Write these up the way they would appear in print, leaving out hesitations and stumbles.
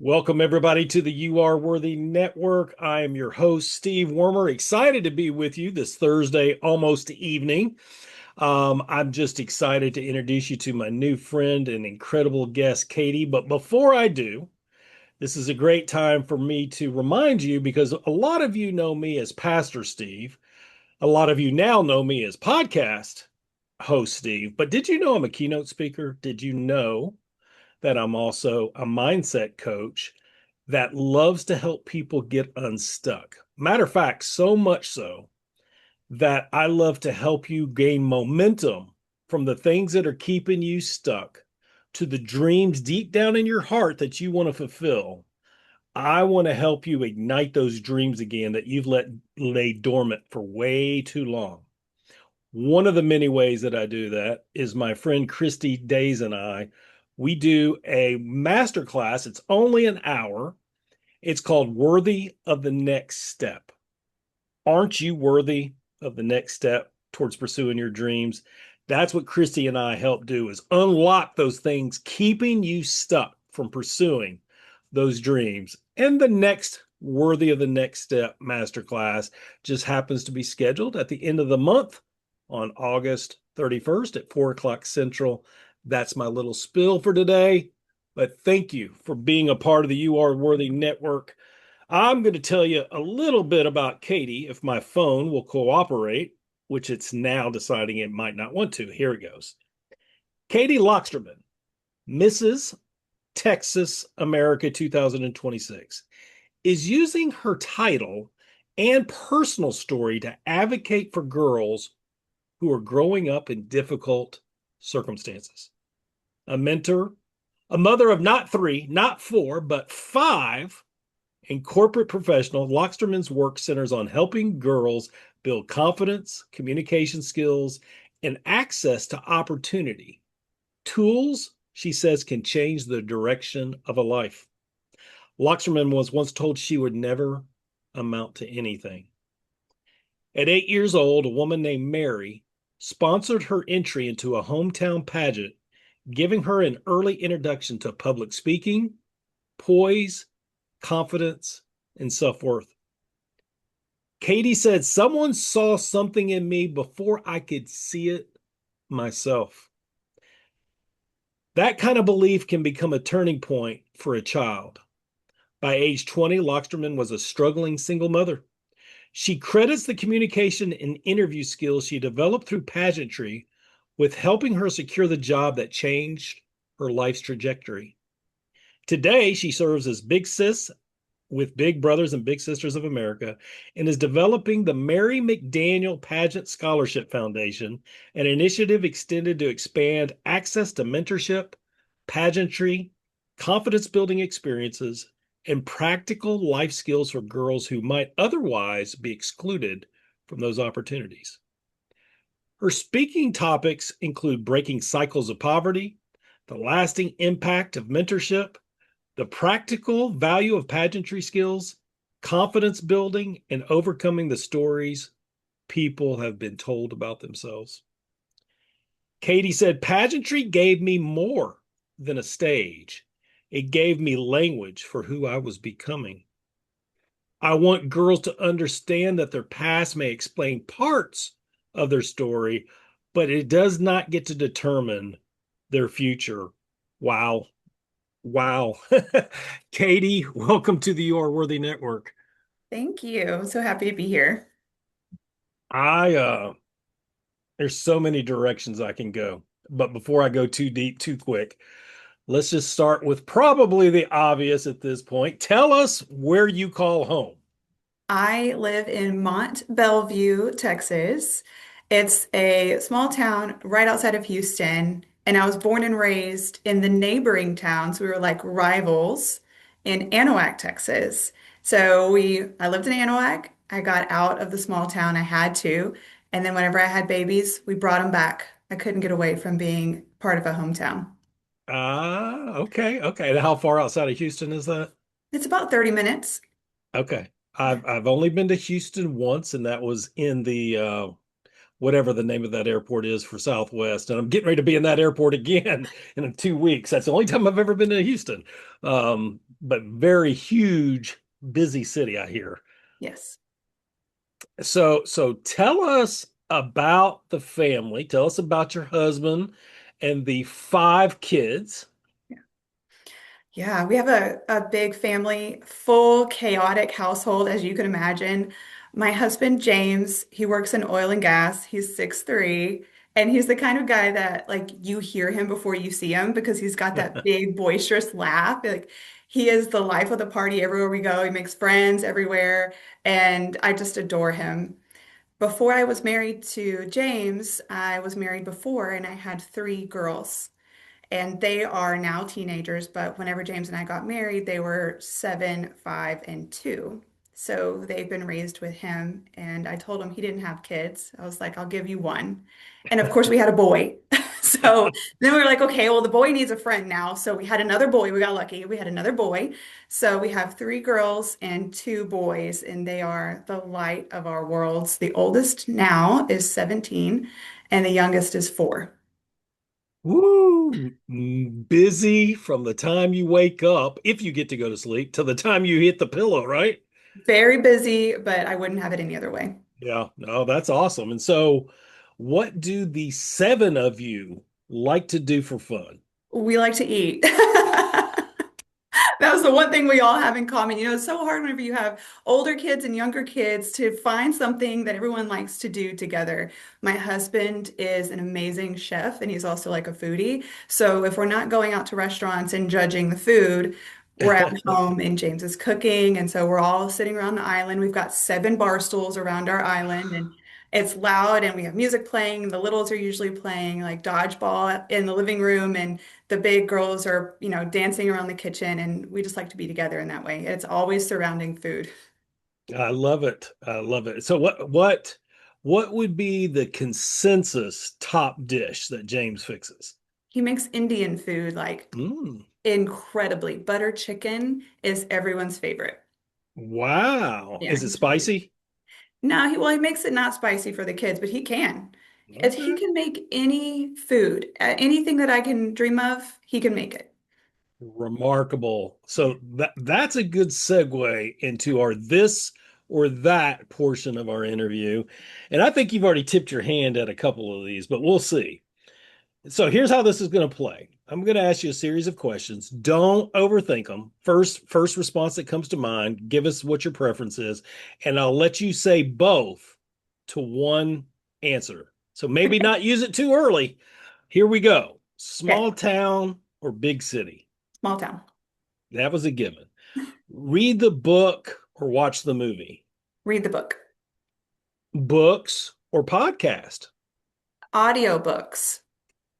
Welcome, everybody, to the You Are Worthy Network. I am your host, Steve Wormer. Excited to be with you this Thursday, almost evening. I'm just excited to introduce you to my new friend and incredible guest, Katie. But before I do, this is a great time for me to remind you because a lot of you know me as Pastor Steve. A lot of you now know me as podcast host Steve. But did you know I'm a keynote speaker? Did you know that I'm also a mindset coach that loves to help people get unstuck? Matter of fact, so much so that I love to help you gain momentum from the things that are keeping you stuck to the dreams deep down in your heart that you want to fulfill. I want to help you ignite those dreams again that you've let lay dormant for way too long. One of the many ways that I do that is my friend Christy Days and we do a master class. It's only an hour. It's called Worthy of the Next Step. Aren't you worthy of the next step towards pursuing your dreams? That's what Christy and I help do, is unlock those things keeping you stuck from pursuing those dreams. And the next Worthy of the Next Step masterclass just happens to be scheduled at the end of the month on August 31st at 4 o'clock Central. That's my little spill for today. But thank you for being a part of the You Are Worthy Network. I'm going to tell you a little bit about Katie if my phone will cooperate, which it's now deciding it might not want to. Here it goes. Katie Loxterman, Mrs. Texas America 2026, is using her title and personal story to advocate for girls who are growing up in difficult circumstances. A mentor, a mother of not three, not four, but five, and corporate professional, Loxterman's work centers on helping girls build confidence, communication skills, and access to opportunity. Tools, she says, can change the direction of a life. Loxterman was once told she would never amount to anything. At 8 years old, a woman named Mary sponsored her entry into a hometown pageant, giving her an early introduction to public speaking, poise, confidence, and self-worth. Katie said, "Someone saw something in me before I could see it myself." That kind of belief can become a turning point for a child. By age 20, Loxterman was a struggling single mother. She credits the communication and interview skills she developed through pageantry with helping her secure the job that changed her life's trajectory. Today, she serves as Big Sis with Big Brothers and Big Sisters of America and is developing the Mary McDaniel Pageant Scholarship Foundation, an initiative extended to expand access to mentorship, pageantry, confidence building experiences, and practical life skills for girls who might otherwise be excluded from those opportunities. Her speaking topics include breaking cycles of poverty, the lasting impact of mentorship, the practical value of pageantry skills, confidence building, and overcoming the stories people have been told about themselves. Katie said, "Pageantry gave me more than a stage. It gave me language for who I was becoming. I want girls to understand that their past may explain parts of their story, but it does not get to determine their future." Wow. Wow. Katie, welcome to the Your Worthy Network. Thank you. I'm so happy to be here. I there's so many directions I can go. But before I go too deep, too quick, let's just start with probably the obvious at this point. Tell us where you call home. I live in Mont Belvieu, Texas. It's a small town right outside of Houston, and I was born and raised in the neighboring towns. We were like rivals in Anahuac, Texas. I lived in Anahuac. I got out of the small town. I had to. And then whenever I had babies, we brought them back. I couldn't get away from being part of a hometown. Ah, okay, okay. How far outside of Houston is that? It's about 30 minutes. Okay. I've only been to Houston once, and that was in the whatever the name of that airport is for Southwest. And I'm getting ready to be in that airport again in 2 weeks. That's the only time I've ever been to Houston. But very huge, busy city, I hear. Yes. So tell us about the family. Tell us about your husband and the five kids. Yeah, we have a big family, full chaotic household, as you can imagine. My husband, James, he works in oil and gas. He's 6'3", and he's the kind of guy that like you hear him before you see him because he's got that big boisterous laugh. Like he is the life of the party everywhere we go. He makes friends everywhere, and I just adore him. Before I was married to James, I was married before and I had three girls. And they are now teenagers, but whenever James and I got married, they were 7, 5, and 2. So they've been raised with him. And I told him he didn't have kids. I was like, I'll give you one. And of course, we had a boy. So then we were like, okay, well, the boy needs a friend now. So we had another boy. We got lucky. We had another boy. So we have three girls and two boys, and they are the light of our worlds. The oldest now is 17, and the youngest is 4. Woo! Busy from the time you wake up, if you get to go to sleep, to the time you hit the pillow, right? Very busy, but I wouldn't have it any other way. Yeah, no, that's awesome. And so, what do the seven of you like to do for fun? We like to eat. That was the one thing we all have in common. You know, it's so hard whenever you have older kids and younger kids to find something that everyone likes to do together. My husband is an amazing chef and he's also like a foodie. So if we're not going out to restaurants and judging the food, we're at home and James is cooking. And so we're all sitting around the island. We've got 7 bar stools around our island and it's loud and we have music playing. The littles are usually playing like dodgeball in the living room and the big girls are, dancing around the kitchen and we just like to be together in that way. It's always surrounding food. I love it. I love it. So, what would be the consensus top dish that James fixes? He makes Indian food like Mm, incredibly. Butter chicken is everyone's favorite. wow. Yeah, Is it he's really spicy? no, he makes it not spicy for the kids, but he can. He Okay. can make any food, anything that I can dream of, he can make it. Remarkable. Yeah. So that's a good segue into our this or that portion of our interview. And I think you've already tipped your hand at a couple of these, but we'll see. So here's how this is going to play. I'm going to ask you a series of questions. Don't overthink them. First response that comes to mind, give us what your preference is, and I'll let you say both to one answer. So maybe Okay. not use it too early. Here we go. Okay. Small town or big city? Small town. That was a given. Read the book or watch the movie? Read the book. Books or podcast? Audiobooks.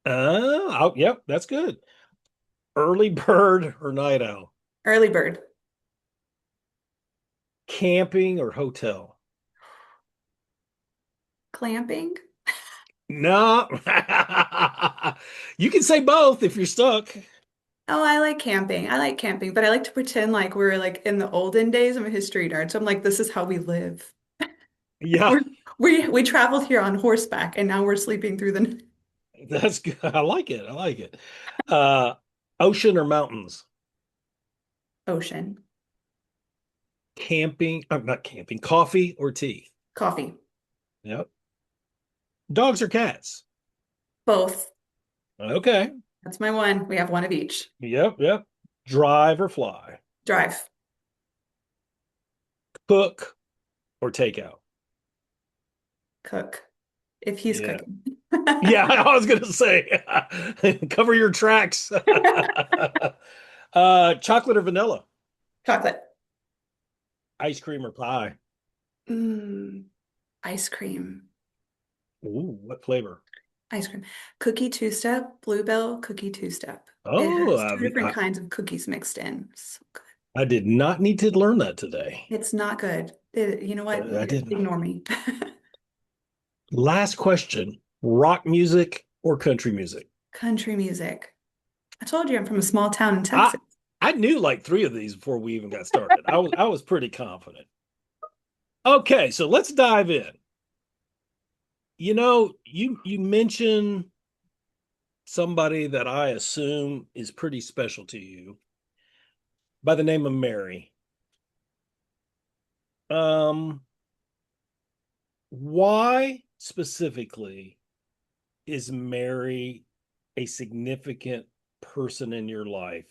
Yep, that's good. Early bird or night owl? Early bird. Camping or hotel? Clamping. No. You can say both if you're stuck. Oh, I like camping. I like camping, but I like to pretend like we're like in the olden days. I'm a history nerd, so I'm like, this is how we live. Yeah, We're, we traveled here on horseback, and now we're sleeping through the that's good. I like it. I like it. Uh, Ocean or mountains? ocean. Camping, not camping, coffee or tea? Coffee. Yep. Dogs or cats? Both. Okay. That's my one. We have one of each. Yep, yep. Drive or fly? Drive. Cook or takeout? Cook. If he's Yeah. cooking. Yeah, I was gonna say cover your tracks. Chocolate or vanilla? Chocolate. Ice cream or pie? Mm, ice cream. Ooh, what flavor? Ice cream. Cookie two-step. Bluebell cookie two-step. It Oh, has 2 different kinds of cookies mixed in. So good. I did not need to learn that today. It's not good. You know what? I didn't. Ignore me. Last question. Rock music or country music? Country music. I told you I'm from a small town in I Texas. I knew like three of these before we even got started. I was pretty confident. Okay, so let's dive in. You mentioned somebody that I assume is pretty special to you by the name of Mary. Um, why specifically is Mary a significant person in your life?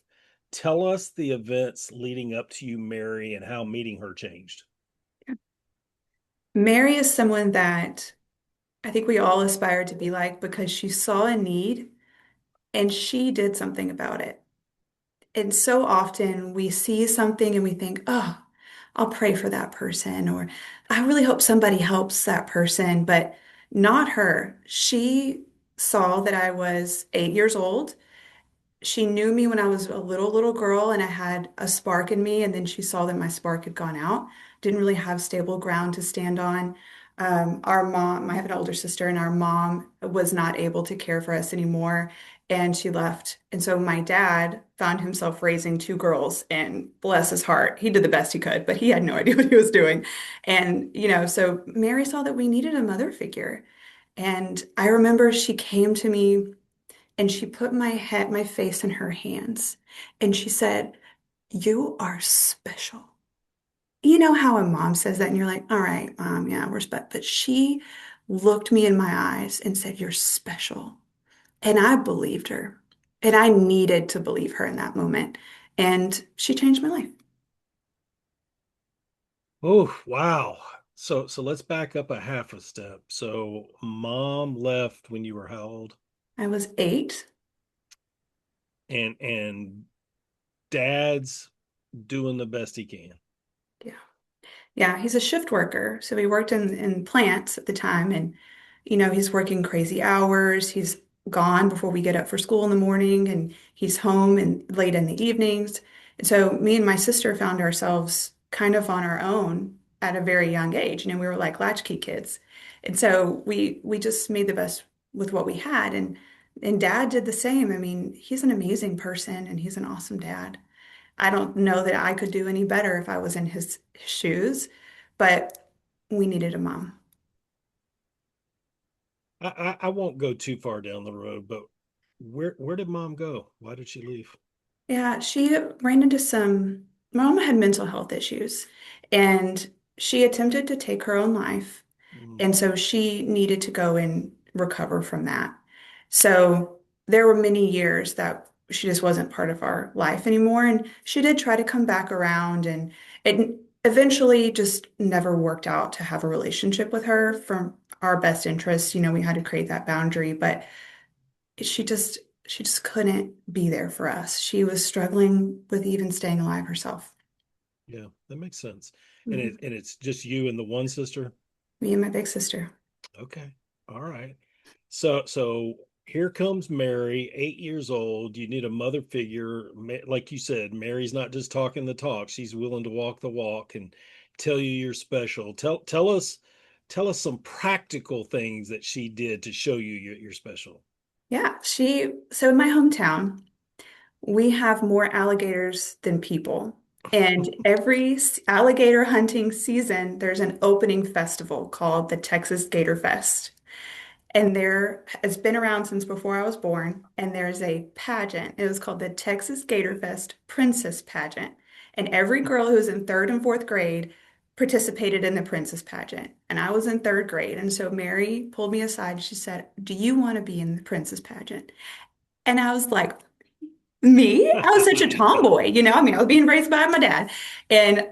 Tell us the events leading up to you, Mary, and how meeting her changed. Mary is someone that I think we all aspire to be like because she saw a need and she did something about it. And so often we see something and we think, oh, I'll pray for that person, or I really hope somebody helps that person, but not her. She saw that I was 8 years old. She knew me when I was a little girl and I had a spark in me, and then she saw that my spark had gone out. Didn't really have stable ground to stand on. Our mom, I have an older sister, and our mom was not able to care for us anymore, and she left. And so my dad found himself raising two girls, and bless his heart, he did the best he could, but he had no idea what he was doing. And, so Mary saw that we needed a mother figure. And I remember she came to me and she put my face in her hands, and she said, "You are special." You know how a mom says that, and you're like, "All right, mom, yeah, we're special." But she looked me in my eyes and said, "You're special." And I believed her. And I needed to believe her in that moment. And she changed my life. Oh, wow. So let's back up a half a step. So mom left when you were how old? I was 8. And dad's doing the best he can. Yeah. Yeah, he's a shift worker. So he worked in plants at the time, and he's working crazy hours. He's gone before we get up for school in the morning, and he's home and late in the evenings. And so me and my sister found ourselves kind of on our own at a very young age. We were like latchkey kids. And so we just made the best with what we had, and dad did the same. I mean, he's an amazing person and he's an awesome dad. I don't know that I could do any better if I was in his shoes, but we needed a mom. I won't go too far down the road, but where did mom go? Why did she leave? Yeah, she ran into my mom had mental health issues, and she attempted to take her own life. Mm, And so she needed to go and recover from that. So there were many years that she just wasn't part of our life anymore. And she did try to come back around, and it eventually just never worked out to have a relationship with her from our best interests. We had to create that boundary, but she just she just couldn't be there for us. She was struggling with even staying alive herself. yeah, that makes sense. And Mhm. it's just you and the one sister? Me and my big sister. Okay. All right. So here comes Mary, 8 years old. You need a mother figure. Like you said, Mary's not just talking the talk. She's willing to walk the walk and tell you you're special. Tell us some practical things that she did to show you you're special. Yeah, so in my hometown, we have more alligators than people. And every alligator hunting season, there's an opening festival called the Texas Gator Fest. And there has been around since before I was born. And there's a pageant. It was called the Texas Gator Fest Princess Pageant. And every girl who was in third and fourth grade participated in the princess pageant. And I was in third grade. And so Mary pulled me aside and she said, "Do you want to be in the princess pageant?" And I was like, me? I was such a tomboy, I mean, I was being raised by my dad. And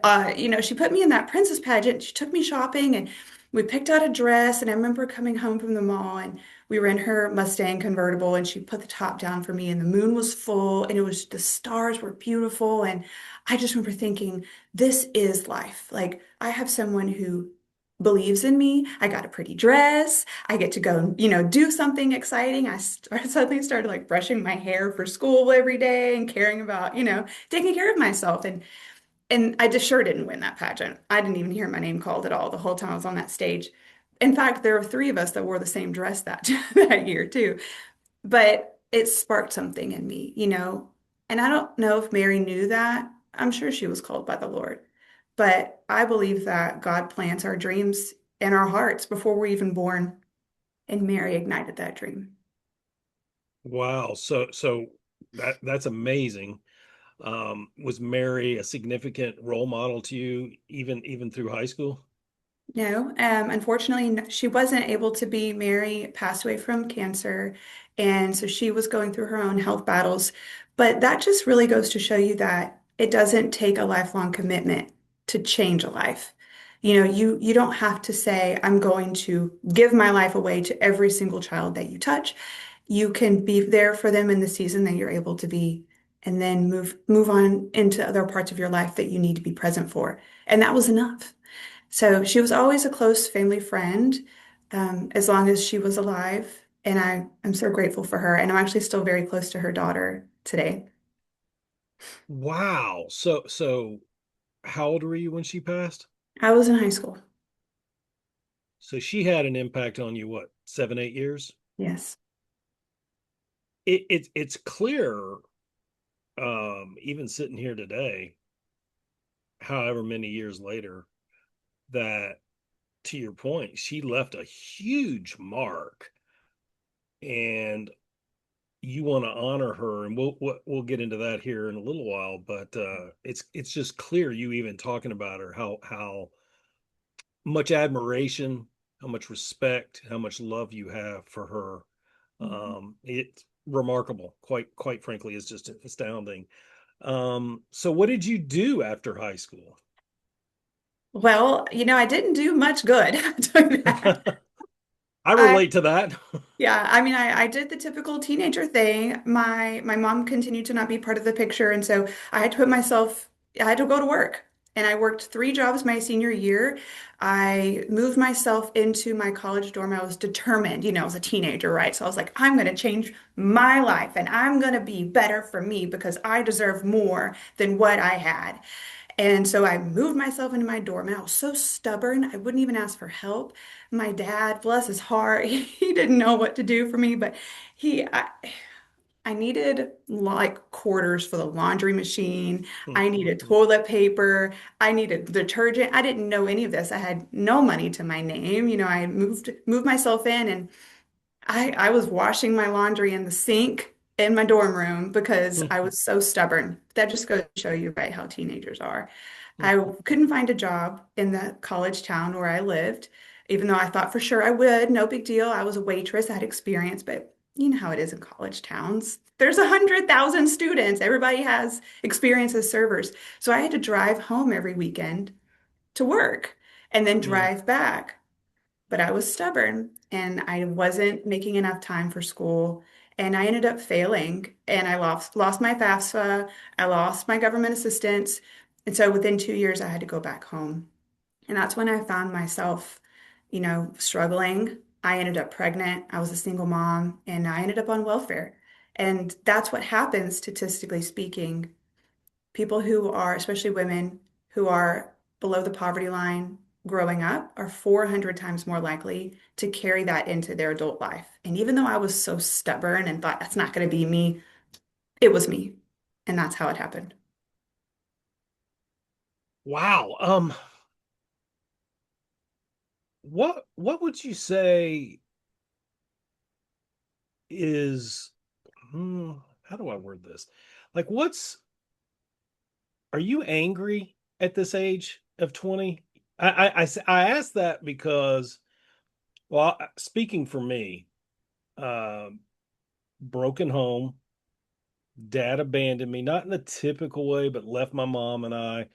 she put me in that princess pageant. She took me shopping and we picked out a dress. And I remember coming home from the mall and we were in her Mustang convertible and she put the top down for me and the moon was full and the stars were beautiful. And I just remember thinking, this is life. Like I have someone who believes in me. I got a pretty dress. I get to go, do something exciting. Suddenly started like brushing my hair for school every day and caring about, taking care of myself. And I just sure didn't win that pageant. I didn't even hear my name called at all the whole time I was on that stage. In fact, there were three of us that wore the same dress that that year too. But it sparked something in me, And I don't know if Mary knew that. I'm sure she was called by the Lord. But I believe that God plants our dreams in our hearts before we're even born. and Mary ignited that dream. Wow. So that's amazing. Was Mary a significant role model to you even through high school? No, unfortunately, she wasn't able to be. Mary passed away from cancer, and so she was going through her own health battles. But that just really goes to show you that it doesn't take a lifelong commitment to change a life. You don't have to say, I'm going to give my life away to every single child that you touch. You can be there for them in the season that you're able to be, and then move on into other parts of your life that you need to be present for. And that was enough. So she was always a close family friend, as long as she was alive. And I am so grateful for her. And I'm actually still very close to her daughter today. Wow. So how old were you when she passed? I was in high school. So she had an impact on you, what, 7, 8 years? Yes. It's clear, even sitting here today, however many years later, that to your point, she left a huge mark, and you want to honor her, and we'll get into that here in a little while. But it's just clear, you even talking about her, how much admiration, how much respect, how much love you have for her. Mhm. It's remarkable. Quite frankly, it's just astounding. So what did you do after high school? Well, I didn't do much good doing that. I I relate to that. Yeah, I mean, I did the typical teenager thing. My mom continued to not be part of the picture, and so I had to go to work. And I worked 3 jobs my senior year. I moved myself into my college dorm. I was determined, I was a teenager, right? So I was like, I'm going to change my life and I'm going to be better for me because I deserve more than what I had. And so I moved myself into my dorm and I was so stubborn. I wouldn't even ask for help. My dad, bless his heart, he didn't know what to do for me, but he, I, I needed like quarters for the laundry machine. I needed toilet paper. I needed detergent. I didn't know any of this. I had no money to my name. I moved myself in and I was washing my laundry in the sink in my dorm room because I was so stubborn. That just goes to show you, right, how teenagers are. I couldn't find a job in the college town where I lived, even though I thought for sure I would. No big deal. I was a waitress, I had experience, but you know how it is in college towns. There's 100,000 students. Everybody has experience as servers. So I had to drive home every weekend to work and then Mm. drive back. But I was stubborn and I wasn't making enough time for school. And I ended up failing and I lost my FAFSA. I lost my government assistance. And so within 2 years, I had to go back home. And that's when I found myself, struggling. I ended up pregnant. I was a single mom and I ended up on welfare. And that's what happens, statistically speaking. People who are, especially women who are below the poverty line growing up, are 400 times more likely to carry that into their adult life. And even though I was so stubborn and thought that's not going to be me, it was me. And that's how it happened. Wow. What would you say is hmm, how do I word this? Like, are you angry at this age of 20? I ask that because, well, speaking for me, um, broken home, dad abandoned me, not in the typical way, but left my mom and I.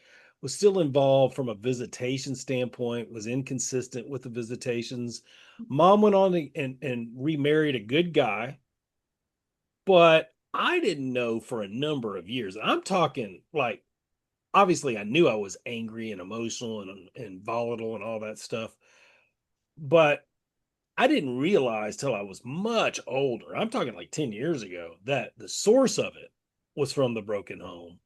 Was still involved from a visitation standpoint, was inconsistent with the visitations. Mom went on and remarried a good guy, but I didn't know for a number of years. I'm talking like, obviously I knew I was angry and emotional and volatile and all that stuff, but I didn't realize till I was much older. I'm talking like 10 years ago that the source of it was from the broken home.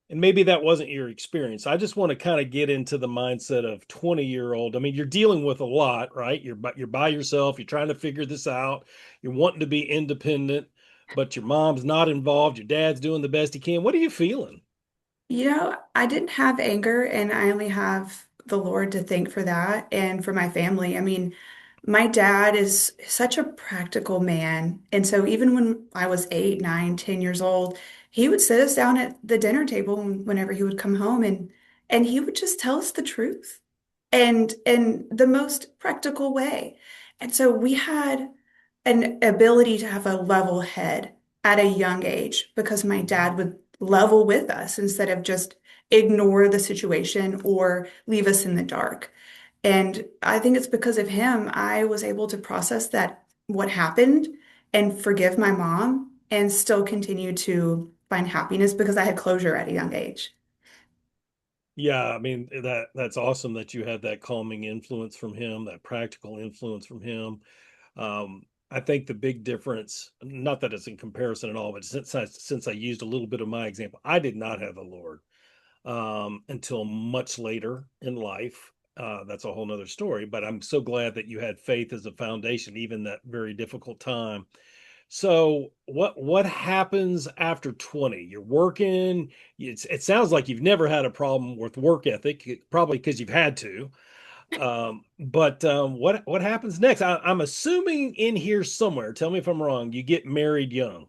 And maybe that wasn't your experience. I just want to kind of get into the mindset of 20-year-old. I mean, you're dealing with a lot, right? You're by yourself, you're trying to figure this out. You're wanting to be independent, but your mom's not involved. Your dad's doing the best he can. What are you feeling? I didn't have anger, and I only have the Lord to thank for that and for my family. I mean, My dad is such a practical man. And so even when I was 8, 9, 10 years old, he would sit us down at the dinner table whenever he would come home and he would just tell us the truth and in the most practical way. And so we had an ability to have a level head at a young age because my dad would level with us instead of just ignore the situation or leave us in the dark. And I think it's because of him, I was able to process that what happened and forgive my mom and still continue to find happiness because I had closure at a young age. Yeah, I mean that's awesome that you had that calming influence from him, that practical influence from him. I think the big difference, not that it's in comparison at all, but since I used a little bit of my example, I did not have the Lord until much later in life. That's a whole nother story, but I'm so glad that you had faith as a foundation, even that very difficult time. So what happens after 20? You're working. It sounds like you've never had a problem with work ethic, probably because you've had to. But what happens next? I'm assuming in here somewhere. Tell me if I'm wrong. You get married young.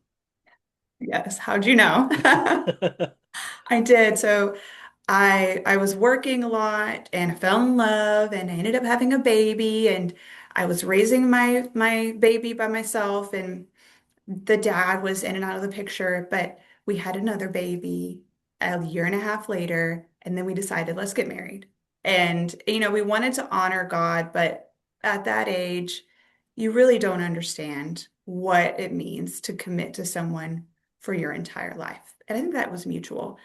Yes, how'd you know? I did. So I was working a lot and I fell in love and I ended up having a baby and I was raising my baby by myself and the dad was in and out of the picture, but we had another baby a year and a half later, and then we decided, let's get married. And, we wanted to honor God, but at that age, you really don't understand what it means to commit to someone for your entire life. And I think that was mutual.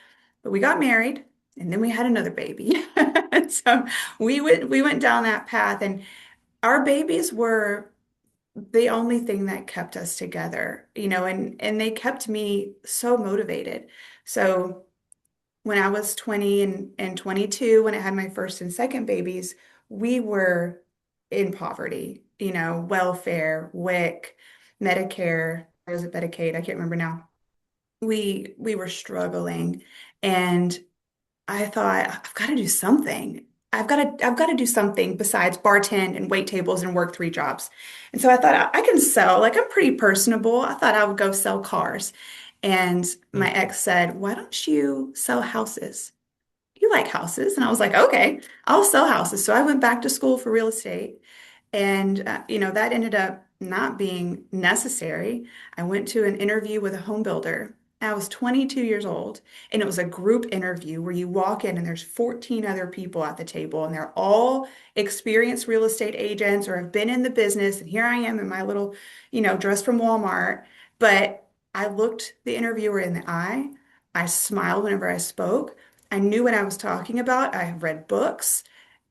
But we got married, and then we had another baby. So we went down that path, and our babies were the only thing that kept us together, and they kept me so motivated. So when I was 20 and 22, when I had my first and second babies, we were in poverty, welfare, WIC, Medicare, or is it Medicaid? I can't remember now. We were struggling and I thought, I've got to do something. I've got to do something besides bartend and wait tables and work three jobs. And so I thought I can sell. Like I'm pretty personable. I thought I would go sell cars. And my Hmm. ex said, "Why don't you sell houses? You like houses." And I was like, "Okay, I'll sell houses." So I went back to school for real estate. And, that ended up not being necessary. I went to an interview with a home builder. I was 22 years old, and it was a group interview where you walk in and there's 14 other people at the table, and they're all experienced real estate agents or have been in the business. And here I am in my little, dress from Walmart. But I looked the interviewer in the eye. I smiled whenever I spoke. I knew what I was talking about. I read books.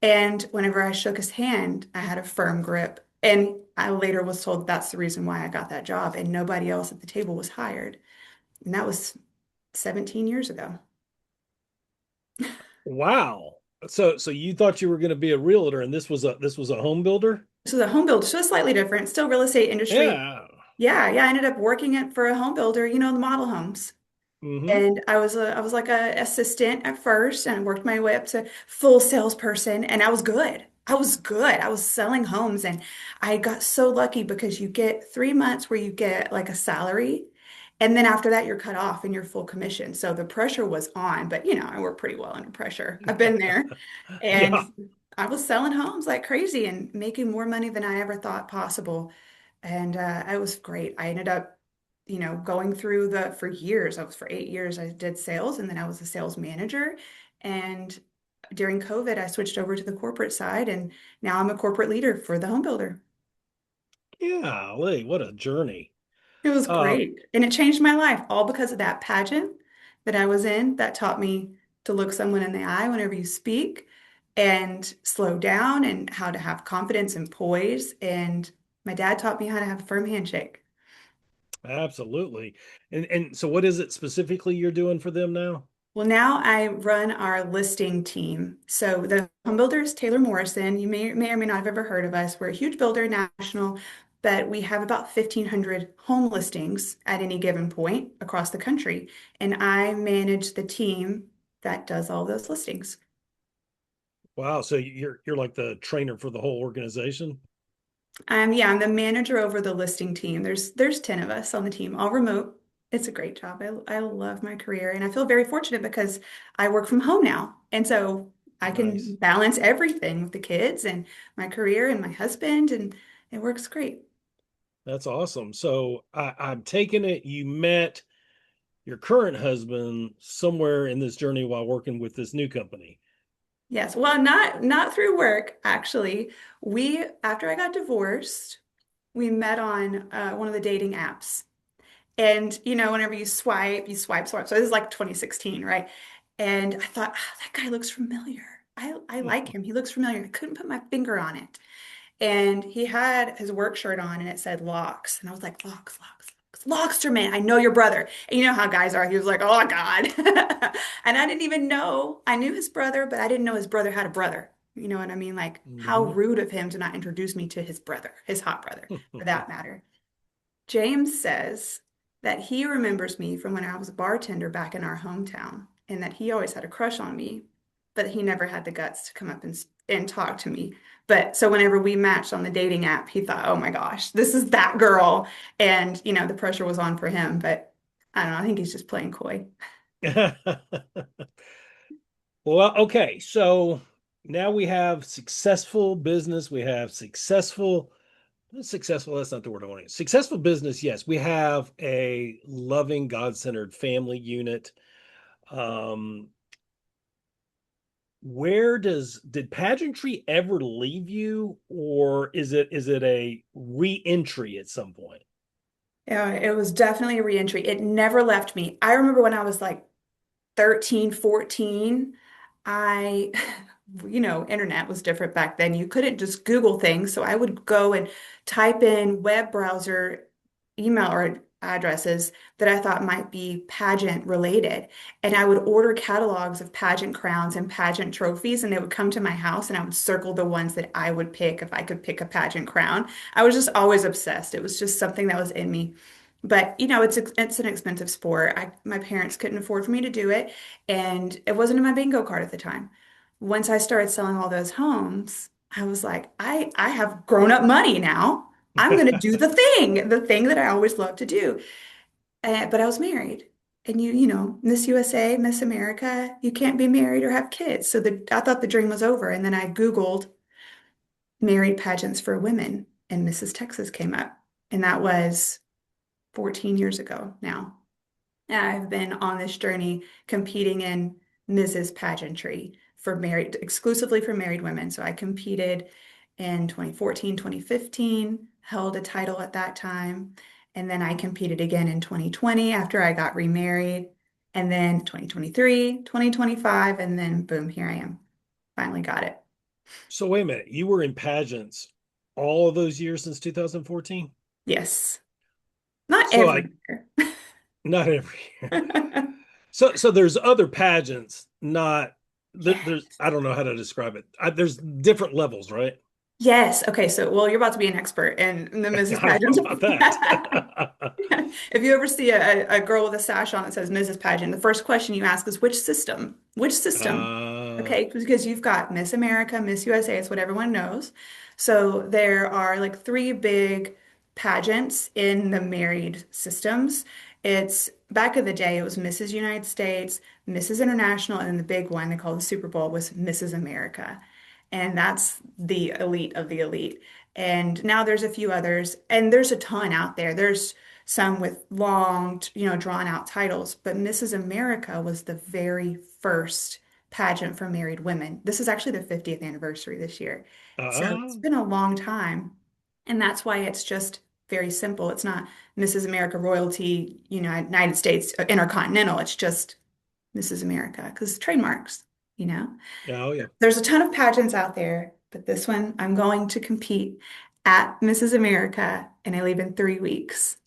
And whenever I shook his hand, I had a firm grip. And I later was told that's the reason why I got that job, and nobody else at the table was hired. And that was 17 years ago. Wow. So you thought you were going to be a realtor, and this was a home builder? So the home builder, so it's slightly different, still real estate industry. Yeah. Yeah, yeah, I ended up working it for a home builder, the model homes. Hmm. And I was like a assistant at first and I worked my way up to full salesperson and I was good. I was good. I was selling homes and I got so lucky because you get 3 months where you get like a salary and then after that you're cut off and you're full commission. So the pressure was on, but I work pretty well under pressure. I've been there Yeah. and I was selling homes like crazy and making more money than I ever thought possible. And it was great. I ended up going through for years. I was for 8 years, I did sales and then I was a sales manager. And during COVID, I switched over to the corporate side and now I'm a corporate leader for the home builder. Golly, what a journey. It was Uh, great. And it changed my life all because of that pageant that I was in that taught me to look someone in the eye whenever you speak and slow down and how to have confidence and poise. And my dad taught me how to have a firm handshake. Absolutely. And so what is it specifically you're doing for them now? Well, now I run our listing team. So the home builder is Taylor Morrison. You may or may not have ever heard of us. We're a huge builder, national, but we have about 1,500 home listings at any given point across the country. And I manage the team that does all those listings. Wow, so you're like the trainer for the whole organization? Yeah, I'm the manager over the listing team. There's 10 of us on the team, all remote. It's a great job. I love my career and I feel very fortunate because I work from home now. And so I can Nice. balance everything with the kids and my career and my husband, and it works great. That's awesome. So I'm taking it you met your current husband somewhere in this journey while working with this new company. Yes. Well, not through work, actually. We after I got divorced, we met on one of the dating apps. And whenever you swipe, swipe. So this is like 2016, right? And I thought, that guy looks familiar. I like him. He looks familiar. I couldn't put my finger on it. And he had his work shirt on and it said Locks. And I was like, Locks, Locks, Locks. Locksterman, I know your brother. And you know how guys are. He was like, oh God. And I didn't even know. I knew his brother, but I didn't know his brother had a brother. You know what I mean? Like, how Hmm. rude of him to not introduce me to his brother, his hot brother, for that matter. James says that he remembers me from when I was a bartender back in our hometown and that he always had a crush on me, but he never had the guts to come up and talk to me. But so whenever we matched on the dating app, he thought, oh my gosh, this is that girl. And, the pressure was on for him. But I don't know. I think he's just playing coy. Well, okay. So now we have successful business. We have successful. That's not the word I want. Successful business. Yes. We have a loving, God-centered family unit. Um, did pageantry ever leave you, or is it a re-entry at some point? Yeah, it was definitely a reentry. It never left me. I remember when I was like 13, 14, I, internet was different back then. You couldn't just Google things. So I would go and type in web browser email or addresses that I thought might be pageant related. And I would order catalogs of pageant crowns and pageant trophies, and they would come to my house, and I would circle the ones that I would pick if I could pick a pageant crown. I was just always obsessed. It was just something that was in me. But it's an expensive sport. My parents couldn't afford for me to do it, and it wasn't in my bingo card at the time. Once I started selling all those homes, I was like, I have grown up money now. I'm going to do the thing that I always loved to do. But I was married. And Miss USA, Miss America, you can't be married or have kids. So I thought the dream was over. And then I Googled married pageants for women, and Mrs. Texas came up. And that was 14 years ago now. I've been on this journey competing in Mrs. Pageantry exclusively for married women. So I competed in 2014, 2015, held a title at that time. And then I competed again in 2020 after I got remarried. And then 2023, 2025, and then boom, here I am. Finally got it. So wait a minute, you were in pageants all of those years since 2014? Yes. Not So every I year. not every year. So there's other pageants, not Yeah. there's I don't know how to describe it. There's different levels, right? Yes. Okay. So, well, you're about to be an expert in the Mrs. I don't Pageant. know about that. If you ever see a girl with a sash on that says Mrs. Pageant, the first question you ask is which system? Which system? uh, Okay, because you've got Miss America, Miss USA, it's what everyone knows. So there are like three big pageants in the married systems. It's back in the day, it was Mrs. United States, Mrs. International, and then the big one they call the Super Bowl was Mrs. America. And that's the elite of the elite. And now there's a few others, and there's a ton out there. There's some with long, drawn out titles, but Mrs. America was the very first pageant for married women. This is actually the 50th anniversary this year. So it's uh, been a long time. And that's why it's just very simple. It's not Mrs. America Royalty, United States Intercontinental. It's just Mrs. America because trademarks, you know. oh yeah. There's a ton of pageants out there, but this one I'm going to compete at Mrs. America and I leave in 3 weeks.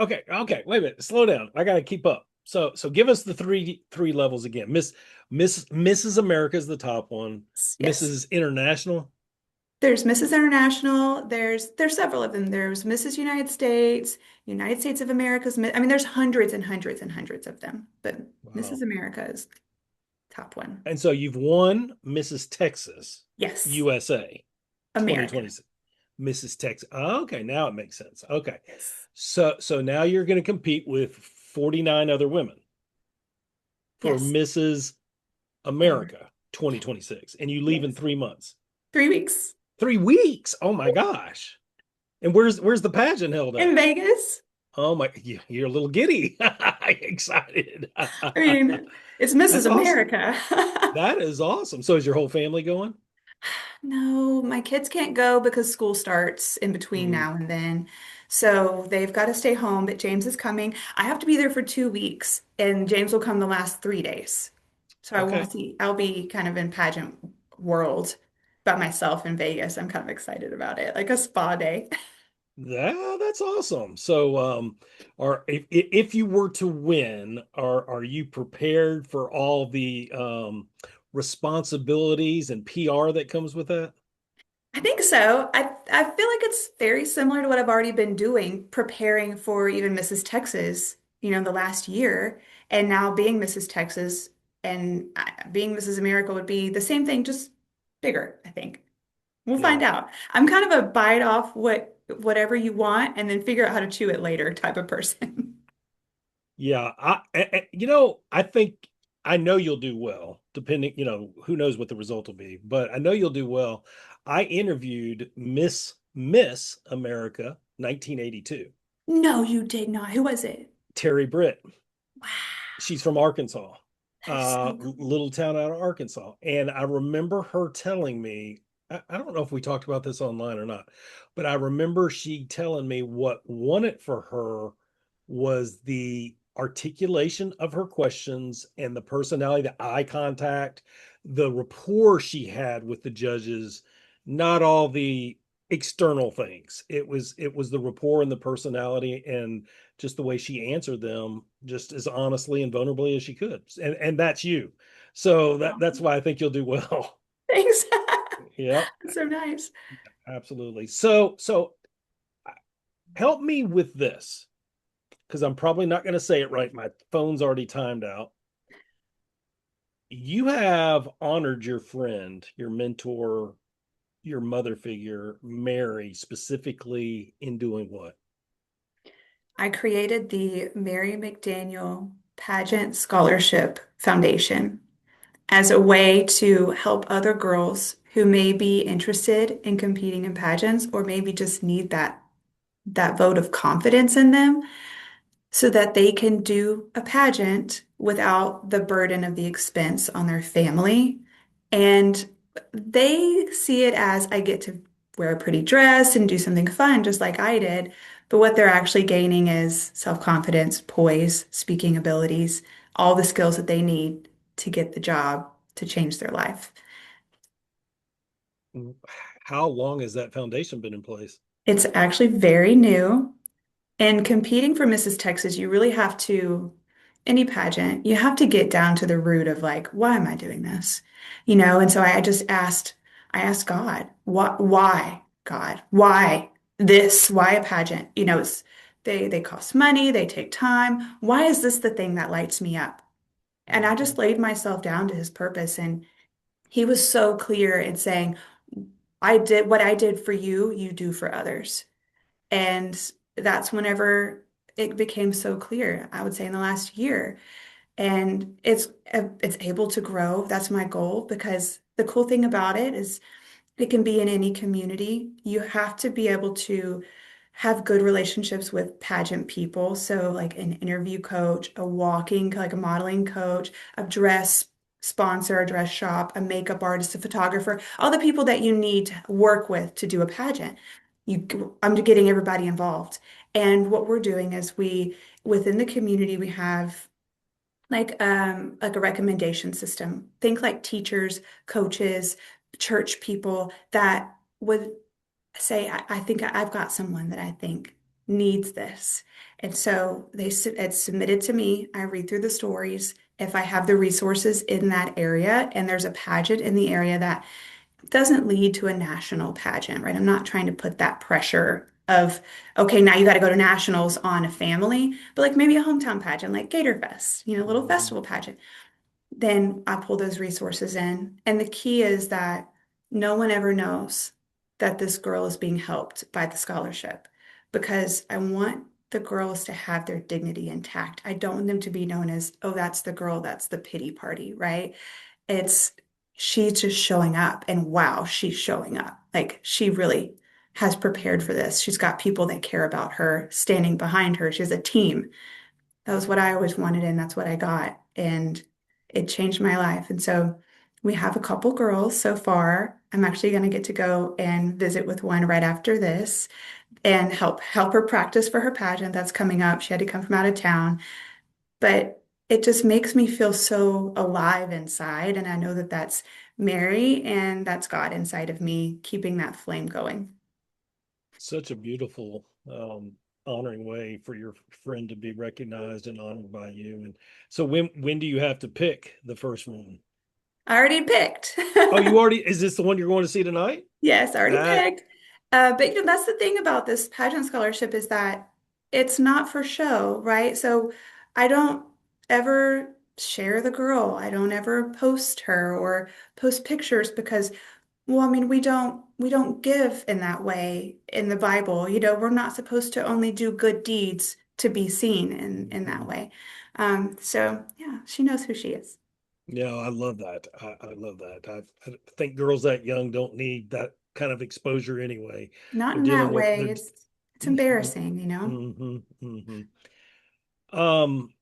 Okay, wait a minute. Slow down. I gotta keep up. So give us the three levels again. Mrs. America is the top one. Yes. Mrs. International. There's Mrs. International. There's several of them. There's Mrs. United States, United States of America's. I mean, there's hundreds and hundreds and hundreds of them, but Mrs. Wow. America is top one. And so you've won Mrs. Texas Yes, USA America. 2026. Mrs. Texas. Oh, okay, now it makes sense. Okay. Yes. So now you're going to compete with 49 other women for Yes. Mrs. America. America 2026, and you leave in Yes. 3 months. 3 weeks 3 weeks. Oh my gosh. And where's the pageant held in at? Vegas. Oh my, you're a little giddy. Excited. I mean, it's That's Mrs. awesome. America. That is awesome. So is your whole family going? No, my kids can't go because school starts in between Mm, now and then. So they've got to stay home, but James is coming. I have to be there for 2 weeks, and James will come the last 3 days. So I okay. won't see, I'll be kind of in pageant world by myself in Vegas. I'm kind of excited about it, like a spa day. That's awesome. So, are if you were to win, are you prepared for all the responsibilities and PR that comes with that? I think so. I feel like it's very similar to what I've already been doing, preparing for even Mrs. Texas, the last year, and now being Mrs. Texas and being Mrs. America would be the same thing, just bigger, I think. We'll find Yeah. out. I'm kind of a bite off whatever you want and then figure out how to chew it later type of person. Yeah, I think I know you'll do well, depending, who knows what the result will be, but I know you'll do well. I interviewed Miss America 1982, No, you did not. Who was it? Terry Britt. Wow, She's from Arkansas, that is so cool. little town out of Arkansas. And I remember her telling me, I don't know if we talked about this online or not, but I remember she telling me what won it for her was the articulation of her questions and the personality, the eye contact, the rapport she had with the judges, not all the external things. It was the rapport and the personality and just the way she answered them just as honestly and vulnerably as she could. And that's you. So that's why I think you'll do well. Thanks. Yep, That's so nice. absolutely. So help me with this because I'm probably not going to say it right. My phone's already timed out. You have honored your friend, your mentor, your mother figure, Mary, specifically in doing what? I created the Mary McDaniel Pageant Scholarship Foundation as a way to help other girls who may be interested in competing in pageants or maybe just need that vote of confidence in them so that they can do a pageant without the burden of the expense on their family. And they see it as I get to wear a pretty dress and do something fun, just like I did. But what they're actually gaining is self-confidence, poise, speaking abilities, all the skills that they need to get the job to change their life. How long has that foundation been in place? It's actually very new. And competing for Mrs. Texas, you really have to, any pageant, you have to get down to the root of like, why am I doing this? And so I asked God, why, God, why this? Why a pageant? They cost money, they take time. Why is this the thing that lights me up? And I Mhm. just laid myself down to his purpose. And he was so clear in saying, I did what I did for you, you do for others. And that's whenever it became so clear, I would say in the last year. And it's able to grow. That's my goal because the cool thing about it is it can be in any community. You have to be able to have good relationships with pageant people. So, like an interview coach, like a modeling coach, a dress sponsor, a dress shop, a makeup artist, a photographer, all the people that you need to work with to do a pageant. I'm getting everybody involved. And what we're doing is within the community, we have like a recommendation system. Think like teachers, coaches, church people that would say, I think I've got someone that I think needs this. And so it's submitted to me. I read through the stories. If I have the resources in that area and there's a pageant in the area that doesn't lead to a national pageant, right? I'm not trying to put that pressure of, okay, now you got to go to nationals on a family, but like maybe a hometown pageant like Gator Fest, a little Mhm. festival pageant. Then I pull those resources in. And the key is that no one ever knows. that this girl is being helped by the scholarship because I want the girls to have their dignity intact. I don't want them to be known as, oh, that's the girl, that's the pity party, right? It's she's just showing up and wow, she's showing up. Like she really has prepared for this. She's got people that care about her standing behind her. She has a team. That was what I always wanted, and that's what I got. And it changed my life. And so we have a couple girls so far. I'm actually going to get to go and visit with one right after this and help her practice for her pageant that's coming up. She had to come from out of town, but it just makes me feel so alive inside. And I know that that's Mary and that's God inside of me, keeping that flame going. Such a beautiful honoring way for your friend to be recognized and honored by you. And so when do you have to pick the first one? I already picked. Oh, you already, is this the one you're going to see tonight? Yes, I already That picked. But that's the thing about this pageant scholarship is that it's not for show, right? So I don't ever share the girl. I don't ever post her or post pictures because, well, I mean, we don't give in that way in the Bible. We're not supposed to only do good deeds to be seen in that Mhm. way. So yeah, she knows who she is. Yeah, I love that. I love that. I think girls that young don't need that kind of exposure anyway. Not They're in dealing that with way. they're It's embarrassing. hmm hmm um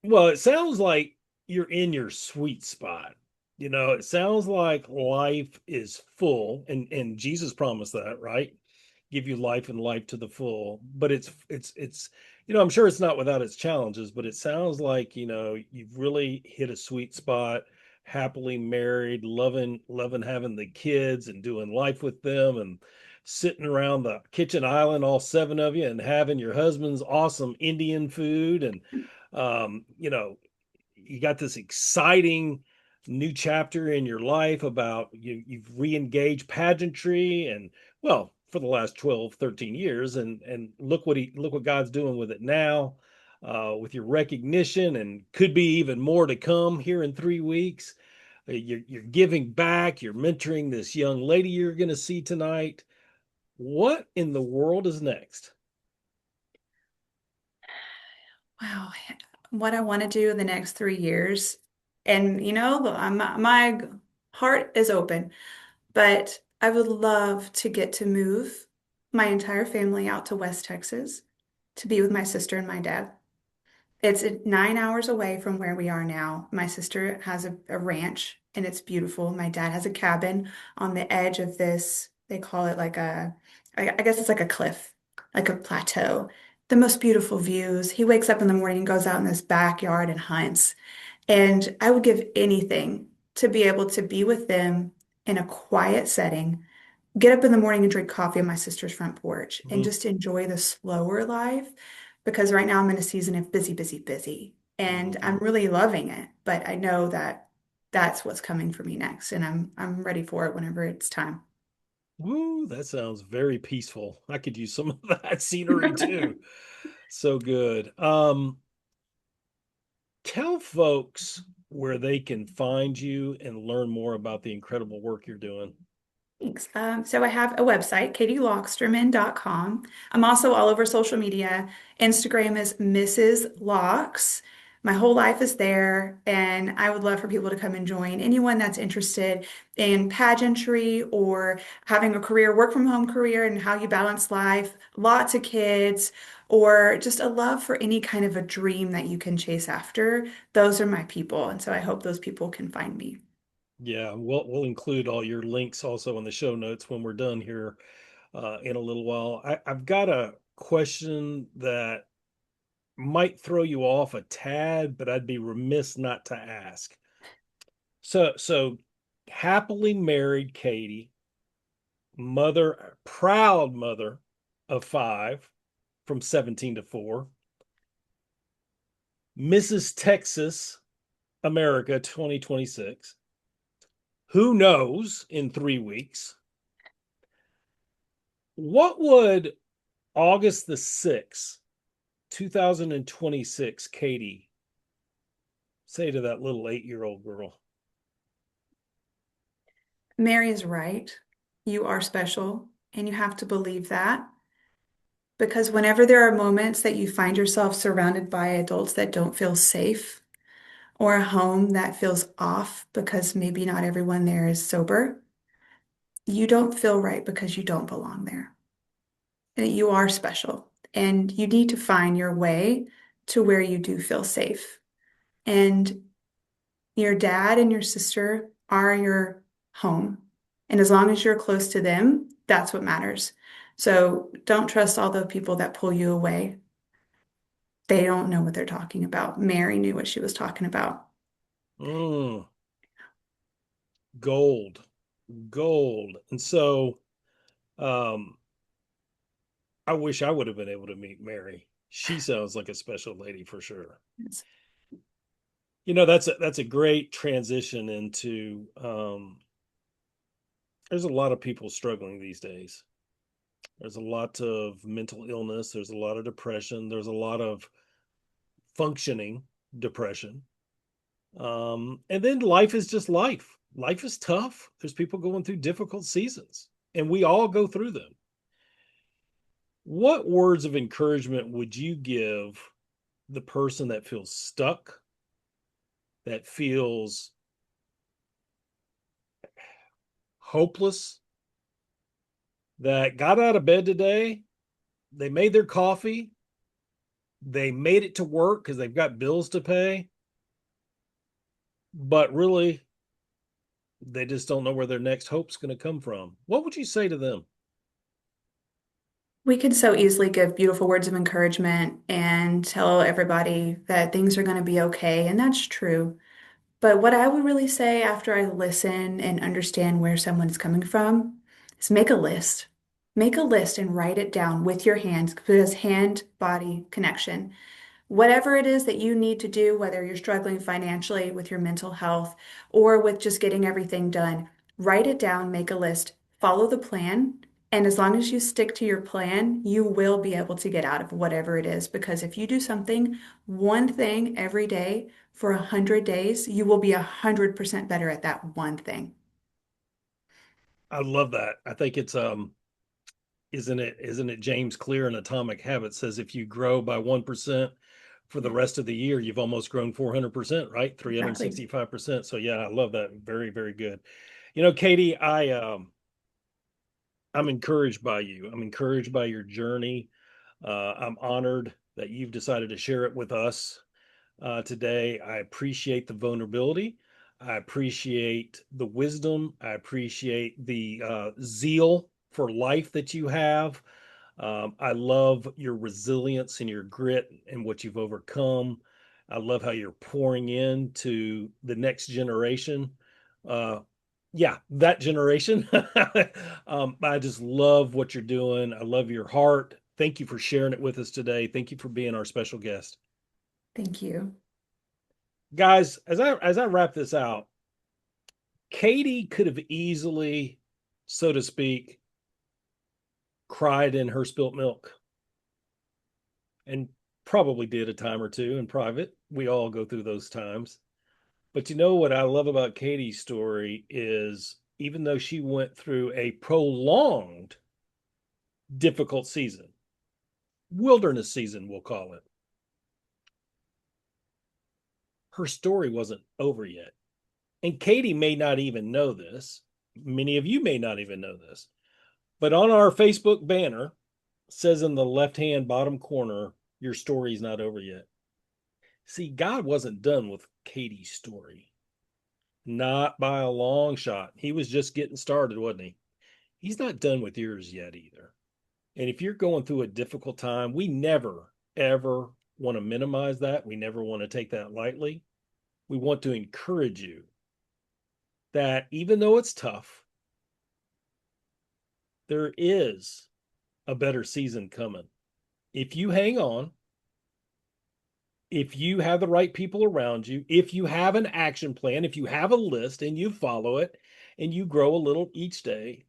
well, it sounds like you're in your sweet spot. It sounds like life is full, and Jesus promised that, right? Give you life and life to the full. But I'm sure it's not without its challenges, but it sounds like, you've really hit a sweet spot, happily married, loving having the kids and doing life with them and sitting around the kitchen island, all seven of you, and having your husband's awesome Indian food and you know, you got this exciting new chapter in your life about you've re-engaged pageantry and well for the last 12, 13 years and look what God's doing with it now, with your recognition and could be even more to come here in 3 weeks. You're giving back, you're mentoring this young lady you're going to see tonight. What in the world is next? Wow, what I want to do in the next 3 years. And my heart is open, but I would love to get to move my entire family out to West Texas to be with my sister and my dad. It's 9 hours away from where we are now. My sister has a ranch and it's beautiful. My dad has a cabin on the edge of this, they call it like I guess it's like a cliff, like a plateau. The most beautiful views. He wakes up in the morning and goes out in this backyard and hunts. And I would give anything to be able to be with them in a quiet setting, get up in the morning and drink coffee on my sister's front porch and Mhm, just enjoy the slower life because right now I'm in a season of busy, busy, busy. And I'm mhm. really loving it, but I know that that's what's coming for me next and I'm ready for it whenever it's time. Woo, that sounds very peaceful. I could use some of that scenery too. So good. Tell folks where they can find you and learn more about the incredible work you're doing. Thanks. So I have a website, katieloxterman.com. I'm also all over social media. Instagram is Mrs. Lox. My whole life is there, and I would love for people to come and join. Anyone that's interested in pageantry or having a career, work from home career, and how you balance life, lots of kids, or just a love for any kind of a dream that you can chase after. Those are my people, and so I hope those people can find me. Yeah, we'll include all your links also in the show notes when we're done here in a little while. I've got a question that might throw you off a tad, but I'd be remiss not to ask. So happily married Katie, proud mother of five from 17 to 4, Mrs. Texas America 2026. Who knows in 3 weeks? What would August the 6th, 2026, Katie say to that little 8-year-old girl? Mary is right. You are special, and you have to believe that. Because whenever there are moments that you find yourself surrounded by adults that don't feel safe, or a home that feels off because maybe not everyone there is sober, you don't feel right because you don't belong there. And you are special, and you need to find your way to where you do feel safe. And your dad and your sister are your home. And as long as you're close to them, that's what matters. So don't trust all the people that pull you away. They don't know what they're talking about. Mary knew what she was talking about. Mm, gold, gold. And so, um, I wish I would have been able to meet Mary. She sounds like a special lady for sure. Yes. That's a great transition into there's a lot of people struggling these days. There's a lot of mental illness, there's a lot of depression, there's a lot of functioning depression. And then life is just life. Life is tough. There's people going through difficult seasons, and we all go through them. What words of encouragement would you give the person that feels stuck, that feels hopeless, that got out of bed today, they made their coffee, they made it to work because they've got bills to pay, but really they just don't know where their next hope's going to come from? What would you say to them? We could so easily give beautiful words of encouragement and tell everybody that things are going to be okay, and that's true. But what I would really say after I listen and understand where someone's coming from is make a list. Make a list and write it down with your hands because hand-body connection. Whatever it is that you need to do, whether you're struggling financially with your mental health or with just getting everything done, write it down, make a list, follow the plan. And as long as you stick to your plan, you will be able to get out of whatever it is. Because if you do something, one thing every day for 100 days, you will be 100% better at that one thing. I love that. I think it's isn't it James Clear in Atomic Habits says if you grow by 1% for the Yeah, rest of the year, you've almost grown 400%, right? exactly. 365%. So yeah, I love that. Very, very good. Katie, I'm encouraged by you. I'm encouraged by your journey. I'm honored that you've decided to share it with us today. I appreciate the vulnerability. I appreciate the wisdom. I appreciate the zeal for life that you have. I love your resilience and your grit and what you've overcome. I love how you're pouring into the next generation. Uh, yeah, that generation. I just love what you're doing. I love your heart. Thank you for sharing it with us today. Thank you for being our special guest. Thank you. Guys, as I wrap this out, Katie could have easily, so to speak, cried in her spilt milk and probably did a time or two in private. We all go through those times. But you know what I love about Katie's story is even though she went through a prolonged difficult season, wilderness season, we'll call it, her story wasn't over yet. And Katie may not even know this. Many of you may not even know this. But on our Facebook banner says in the left-hand bottom corner, your story's not over yet. See, God wasn't done with Katie's story. Not by a long shot. He was just getting started, wasn't he? He's not done with yours yet either. And if you're going through a difficult time, we never, ever want to minimize that. We never want to take that lightly. We want to encourage you that even though it's tough, there is a better season coming. If you hang on, if you have the right people around you, if you have an action plan, if you have a list and you follow it and you grow a little each day,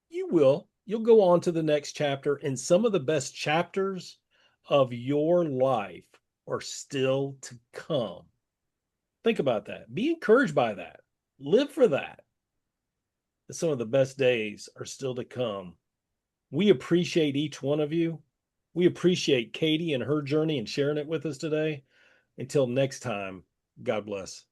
you will. You'll go on to the next chapter, and some of the best chapters of your life are still to come. Think about that. Be encouraged by that. Live for that. that some of the best days are still to come. We appreciate each one of you. We appreciate Katie and her journey and sharing it with us today. Until next time, God bless.